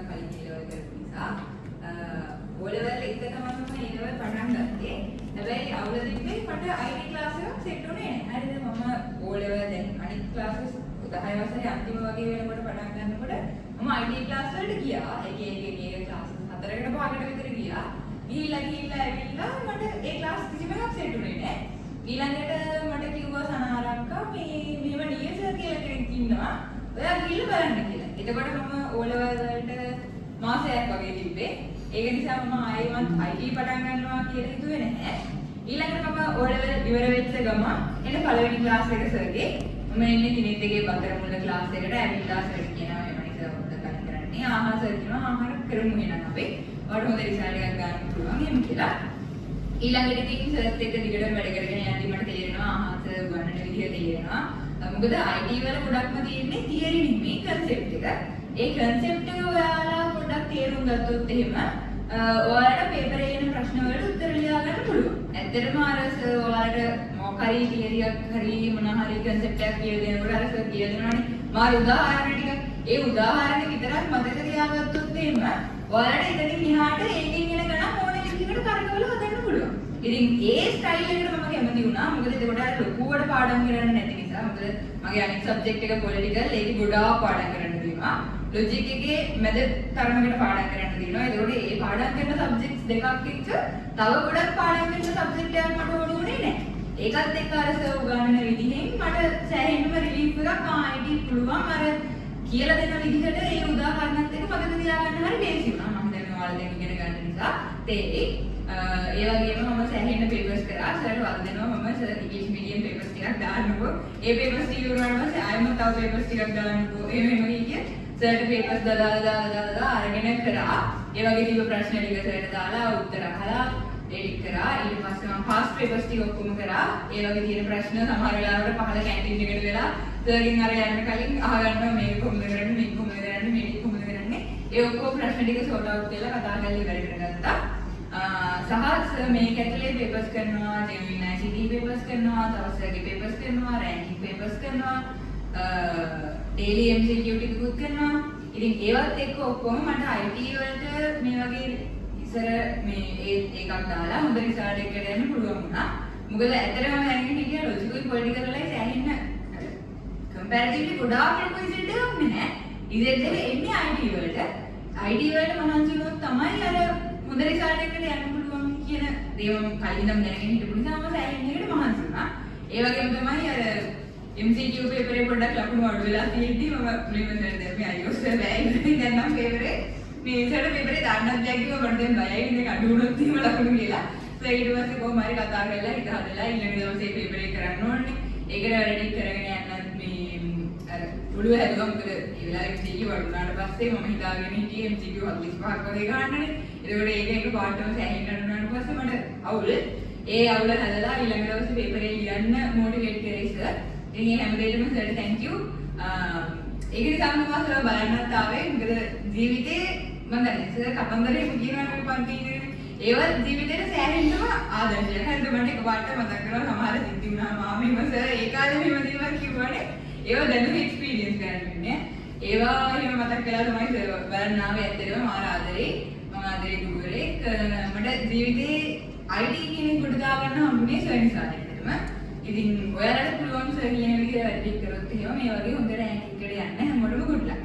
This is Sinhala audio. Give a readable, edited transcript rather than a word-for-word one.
කලින් ඉලවල් කරපු නිසා ඕලෙවල් එක තමයි මම ඉලවල් පටන් ගත්තේ. හැබැයි අවුල තිබ්බේ මට IT ක්ලාස් එකක් සෙට් උනේ නැහැ. හරිද? මම ඕලෙවල් දැන් අනිත් ක්ලාසස් 10 වසරේ අන්තිම වගේ වෙනකොට පටන් ගන්නකොට මම IT ක්ලාස් වලට ගියා. එක ක්ලාස් 4කට 5කට විතර ගියා. ගිහිල්ලා ඇවිල්ලා මට ඒ ක්ලාස් කිසිම එකක් සෙට් උනේ නැහැ. ඊළඟට මට කිව්වා සනහරක්කා මෙහෙම නියසර් කියලා කෙනෙක් ඉන්නවා. ඔයා ගිහිල්ලා බලන්න කියලා. එතකොට මම ඕලෙවල් වලට මාසයක් වගේ තිබ්බේ. ඒක නිසා මම ආයෙමත් IT පටන් ගන්නවා කියලා හිතුවේ නැහැ. ඊළඟට මම ඕලෙවල් ඉවර වෙච්ච ගමන් එන පළවෙනි ක්ලාස් එක සර්ගේ මම එන්නේ දිනෙත් දෙකේ බතරමුල්ල ක්ලාස් එකට ඇවිල්ලා සර් කියනවා මේ මනිසර් හොඳ කලින් කරන්නේ. ආහා සර් කියනවා ආහාර කරමු එහෙනම් අපි. ඔයාලට හොඳ රිසල්ට් එකක් ගන්න පුළුවන් එහෙම කියලා. ඊළඟට ඉතින් සර්ත් එක්ක දිගටම වැඩ කරගෙන යද්දි මට තේරෙනවා ආහා සර් ගන්නන විදිය තේරෙනවා. මොකද IT වල ගොඩක්ම තියෙන්නේ තියරි නෙමෙයි කන්සෙප්ට් එක. ඒ කන්සෙප්ට් එක ඔයාලා පොඩ්ඩක් තේරුම් ගත්තොත් එහෙම ඔයාලට පේපරේ එන ප්‍රශ්න වලට උත්තර ලියා ගන්න පුළුවන්. ඇත්තටම අර සර් ඔයාලට මොකරි තියරියක් හරි මොන හරි කන්සෙප්ට් එකක් කියලා දෙනකොට අර සර් කියලා දෙනවනේ. මාර උදාහරණ ටික. ඒ උදාහරණ විතරක් මතක තියාගත්තොත් එහෙම ඔයාලට ඉතින් එහාට ඒකෙන් එන ගණන් ඕන විදිහකට කරකවල හදන්න පුළුවන්. ඉතින් ඒ ස්ටයිල් එකට මම කැමති වුණා. මොකද එතකොට අර ලොකුවට පාඩම් කරන්න නැති නිසා. මොකද මගේ අනිත් සබ්ජෙක්ට් එක පොලිටිකල් ඒක ගොඩාක් පාඩම් කරන්න තියෙනවා. ලොජික් එකේ මැද තරමකට පාඩම් කරන්න තියෙනවා. ඒකෝට මේ පාඩම් කරන සබ්ජෙක්ට්ස් දෙකක් එක්ක තව ගොඩක් පාඩම් කරන සබ්ජෙක්ට් එකක් මට ඕන උනේ නැහැ. ඒකත් එක්ක අර සර් උගන්වන විදිහෙන් මට සෑහෙනම රිලීෆ් එකක් IT පුළුවන් අර කියලා දෙන විදිහට ඒ උදාහරණත් එක්ක මතක තියාගන්න හරි ලේසි වුණා. මම දැන් ඔයාලා දැන් ඉගෙන ගන්න නිසා තේරෙයි. ඒ වගේම මම සෑහෙන පේපර්ස් කරා. සර්ට වද දෙනවා මම සර් ඉංග්‍රීසි මීඩියම් පේපර්ස් ටිකක් දාන්නකෝ. ඒ පේපර්ස් ටික ඉවරවන්න පස්සේ ආයෙම තව පේපර්ස් ටිකක් දාන්නකෝ. එහෙම කිය සර්ට පේපර්ස් දාලා අරගෙන කරා. ඒ වගේ තිබ්බ ප්‍රශ්න ටික සර්ට දාලා උත්තර අහලා ඒක කරා. ඊට පස්සේ මම පාස් පේපර්ස් ටික ඔක්කොම කරා. ඒ වගේ තියෙන ප්‍රශ්න සමහර වෙලාවට පහළ කැන්ටින් එකට වෙලා සර්ගෙන් අර යන්න කලින් අහගන්නවා මේක කොහොමද කරන්නේ මේක කොහොමද කරන්නේ මේක කොහොමද කරන්නේ. ඒ ඔක්කොම ප්‍රශ්න ටික සෝට් අවුට් කරලා කතා කරලා ඉවර කරගත්තා. සහ මේක ඇතුලේ පේපර්ස් කරනවා, ජෙමිනි ICT පේපර්ස් කරනවා, තවසගේ පේපර්ස් කරනවා, රෑන්කින් පේපර්ස් කරනවා, ඩේලි MCQ ටිකකුත් කරනවා. ඉතින් ඒවත් එක්ක ඔක්කොම මට IT වලට මේ වගේ ඉස්සර මේ ඒකක් දාලා හොඳ රිසල්ට් එකකට යන්න පුළුවන් වුණා. මොකද ඇත්තටම දැනගෙන හිටියා ලොජිකල් පොලිටිකල් වලයි සෑහෙන්න කම්පැරිටිව්ලි ගොඩාක් ලොකු රිසල්ට් එකක් නෑ. රිසල්ට් එක එන්නේ IT වලට. IT වලට මහන්සි වුණොත් තමයි අර හොඳ රිසල්ට් එකකට යන්න පුළුවන් කියන දේ මම කලින් ඉඳන් දැනගෙන හිටපු නිසා මම සෑහෙන එකට මහන්සි වුණා. ඒ වගේම තමයි අර MCQ පේපරේ පොඩ්ඩක් ලකුණු අඩු වෙලා තියෙද්දි මම මුලින්ම දැන් මේ අයියෝ සර් බෑයි දැන් නම් පේපරේ මේ සර් පේපරේ දාන්නත් දැක්කම මට දැන් බයයි ඉතින් අඩු වුණොත් එහෙම ලකුණු කියලා. ඊට පස්සේ කොහොම හරි කතා කරලා හිත හදලා ඊළඟ දවසේ පේපරේ කරන්න ඕනේ. ඒකට රෙඩි කරගෙන යන්නත් මේ අර ඔළුව හැදුවා. මොකද ඒ වෙලාවේ MCQ වඩුණාට පස්සේ මම හිතාගෙන හිටියේ MCQ 45ක් වගේ ගන්නනේ. ඒකෝට ඒක එක පාඩම සෑහෙන්න අඩුනාට පස්සේ මට අවුල්. ඒ අවුල හැදලා ඊළඟ දවසේ පේපරේ ලියන්න මොටිවේට් කරේ සර්. ඉතින් ඒ හැම දෙයකම සර්ට thank you. ඒක නිසා මම සර් බලන්නත් ආවේ. මොකද ජීවිතේ මම දන්නේ සර් කතන්දරේ කියනවා පන්ති ඉන්නේ. ඒවත් ජීවිතේට සෑහෙන්නම ආදර්ශයක්. හරිද? මට එකපාරට මතක් කරනවා සමහර සිද්ධි වුණා මාමිම සර් ඒ කාලේ මෙහෙම දේවල් කිව්වනේ. ඒවා දැනුම එක්ස්පීරියන්ස් කරන්න වෙන්නේ. ඒවා එහෙම මතක් කරලා තමයි සර් බලන්න ආවේ. ඇත්තටම මාර ආදරේ. මම ආදරේ ගුරුවරයෙක්. මට ජීවිතේ IT කියන කොට දාගන්න හම්බුනේ සර් නිසා ඇත්තටම. ඉතින් ඔයාලට පුළුවන් සර් කියන විදිහට වැඩි කරොත් එහෙම මේ වගේ හොඳ රෑන්ක් එකකට යන්න හැමෝටම good luck.